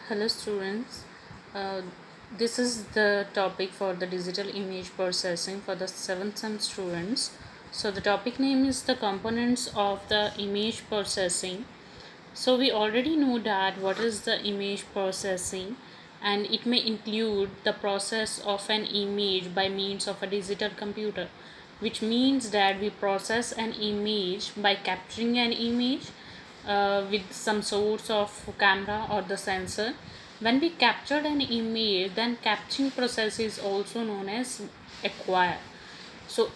Hello students, uh, this is the topic for the digital image processing for the 7th sem students. So the topic name is the components of the image processing. So we already know that what is the image processing, and it may include the process of an image by means of a digital computer, which means that we process an image by capturing an image with some source of camera or the sensor. When we captured an image, then capturing process is also known as acquire. So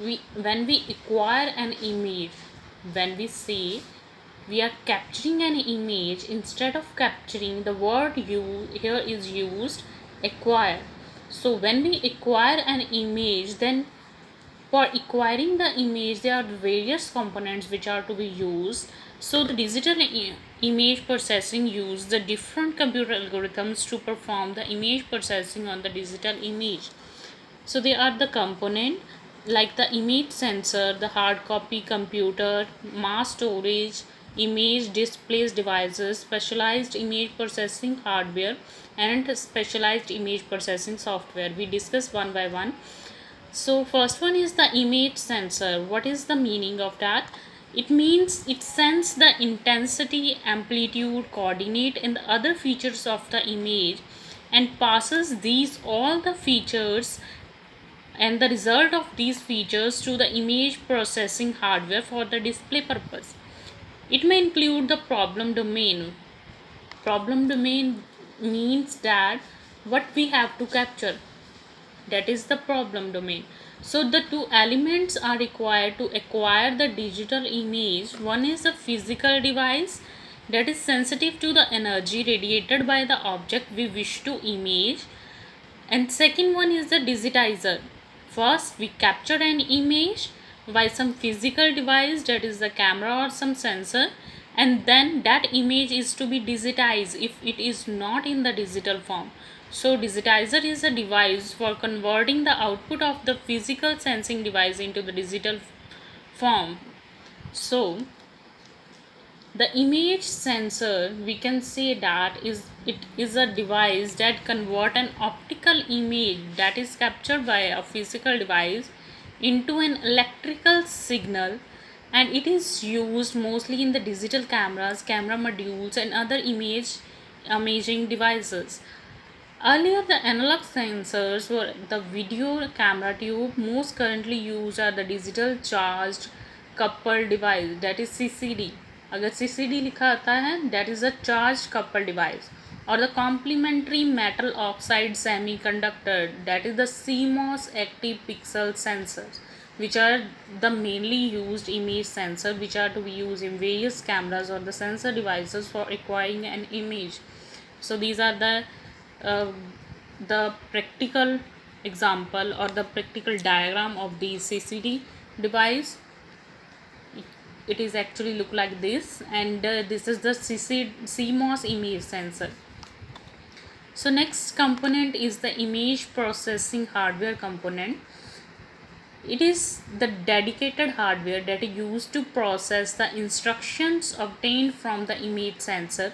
we when we acquire an image, when we say we are capturing an image, instead of capturing, the word you here is used acquire. So when we acquire an image, then for acquiring the image there are various components which are to be used. So the digital image processing use the different computer algorithms to perform the image processing on the digital image. So they are the component like the image sensor, the hard copy computer, mass storage, image displays devices, specialized image processing hardware, and specialized image processing software. We discuss one by one. So first one is the image sensor. What is the meaning of that? It means it sends the intensity, amplitude, coordinate, and the other features of the image and passes these all the features and the result of these features to the image processing hardware for the display purpose. It may include the problem domain. Problem domain means that what we have to capture, that is the problem domain. So the two elements are required to acquire the digital image. One is a physical device that is sensitive to the energy radiated by the object we wish to image, and second one is the digitizer. First we capture an image by some physical device, that is the camera or some sensor, and then that image is to be digitized if it is not in the digital form. So digitizer is a device for converting the output of the physical sensing device into the digital form. So the image sensor, we can say that it is a device that convert an optical image that is captured by a physical device into an electrical signal, and it is used mostly in the digital cameras, camera modules, and other imaging devices. Earlier, the analog sensors were the video camera tube. Most currently used are the digital charged coupled device, that is CCD. अगर CCD लिखा आता है, that is a charged coupled device. Or the complementary metal oxide semiconductor, that is the CMOS active pixel sensors, which are the mainly used image sensor, which are to be used in various cameras or the sensor devices for acquiring an image. So these are uh, the practical example or the practical diagram of the CCD device. It is actually look like this, and this is the CMOS image sensor. So next component is the image processing hardware component. It is the dedicated hardware that is used to process the instructions obtained from the image sensor.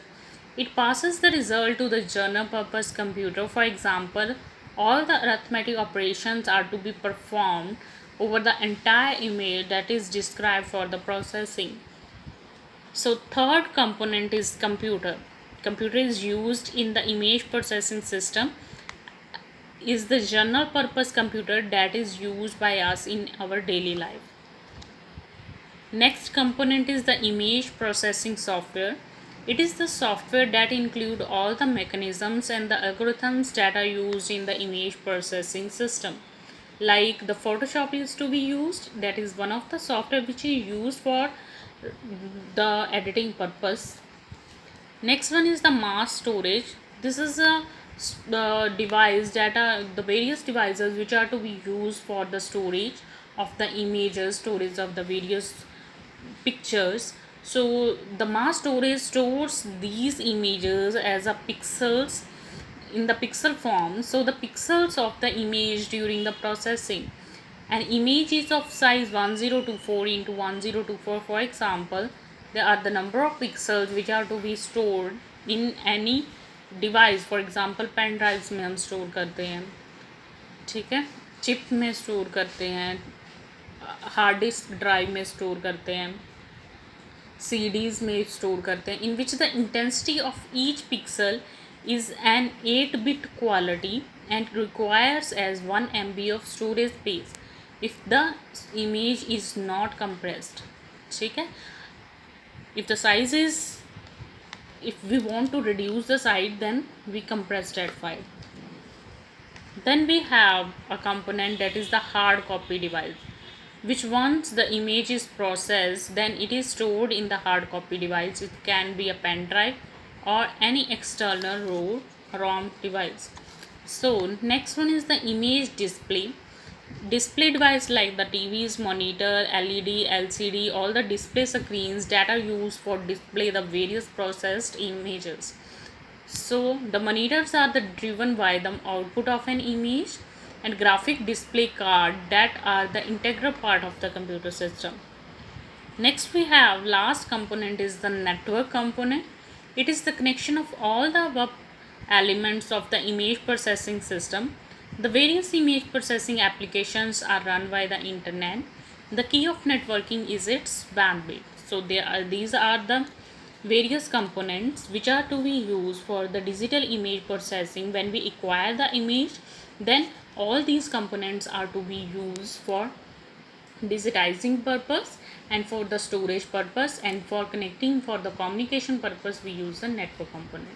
It passes the result to the general purpose computer. For example, all the arithmetic operations are to be performed over the entire image that is described for the processing. So third component is computer. Computer is used in the image processing system, is the general purpose computer that is used by us in our daily life. Next component is the image processing software. It is the software that include all the mechanisms and the algorithms that are used in the image processing system. Like the Photoshop is to be used, that is one of the software which is used for the editing purpose. Next one is the mass storage. This is a device that are the various devices which are to be used for the storage of the images, storage of the various pictures. So the mass storage stores these images as a pixels in the pixel form. So the pixels of the image during the processing. An image is of size 1024 into 1024. For example, there are the number of pixels which are to be stored in any device, for example pen drives में हम store करते हैं, ठीक है, chip में store करते हैं, hard disk drive में स्टोर करते हैं, CDs में स्टोर करते हैं, in which the intensity of each pixel is an 8-bit quality and requires as 1 MB of storage space if the image is not compressed. ठीक है, if the size is, if we want to reduce the size, then we compress that file. Then we have a component that is the hard copy device, which once the image is processed, then it is stored in the hard copy device. It can be a pen drive or any external ROM device. So next one is the image display device, like the TVs, monitor, LED, LCD, all the display screens that are used for display the various processed images. So the monitors are the driven by the output of an image, and graphic display card that are the integral part of the computer system. Next we have last component is the network component. It is the connection of all the above elements of the image processing system. The various image processing applications are run by the internet. The key of networking is its bandwidth. So these are the various components which are to be used for the digital image processing. When we acquire the image, then all these components are to be used for digitizing purpose and for the storage purpose, and for connecting, for the communication purpose, we use the network component.